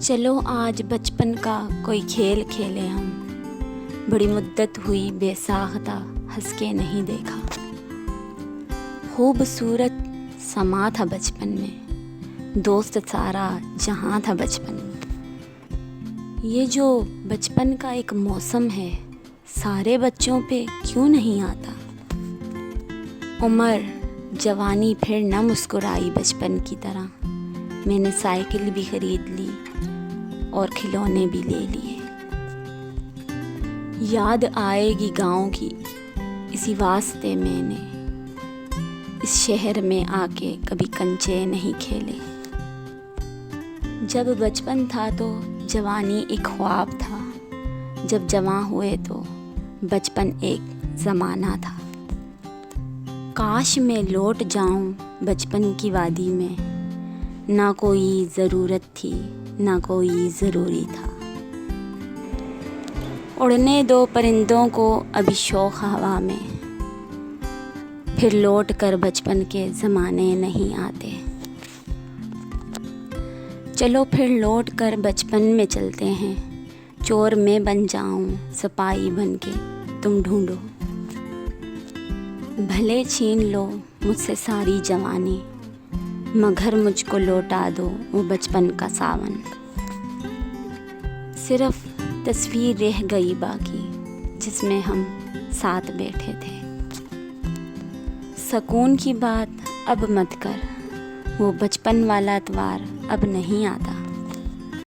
چلو آج بچپن کا کوئی کھیل کھیلے ہم، بڑی مدت ہوئی بے ساختہ ہنس کے نہیں دیکھا۔ خوبصورت سما تھا بچپن میں، دوست سارا جہاں تھا بچپن میں۔ یہ جو بچپن کا ایک موسم ہے، سارے بچوں پہ کیوں نہیں آتا؟ عمر جوانی پھر نہ مسکرائی بچپن کی طرح، میں نے سائیکل بھی خرید لی اور کھلونے بھی لے لیے۔ یاد آئے گی گاؤں کی، اسی واسطے میں نے اس شہر میں آ کے کبھی کنچے نہیں کھیلے۔ جب بچپن تھا تو جوانی ایک خواب تھا، جب جوان ہوئے تو بچپن ایک زمانہ تھا۔ کاش میں لوٹ جاؤں بچپن کی وادی میں، نہ کوئی ضرورت تھی نہ کوئی ضروری تھا۔ اڑنے دو پرندوں کو ابھی شوق ہوا میں، پھر لوٹ کر بچپن کے زمانے نہیں آتے۔ چلو پھر لوٹ کر بچپن میں چلتے ہیں، چور میں بن جاؤں سپاہی بن کے تم ڈھونڈو۔ بھلے چھین لو مجھ سے ساری جوانی، مگر مجھ کو لوٹا دو وہ بچپن کا ساون۔ صرف تصویر رہ گئی باقی، جس میں ہم ساتھ بیٹھے تھے۔ سکون کی بات اب مت کر، وہ بچپن والا اتوار اب نہیں آتا۔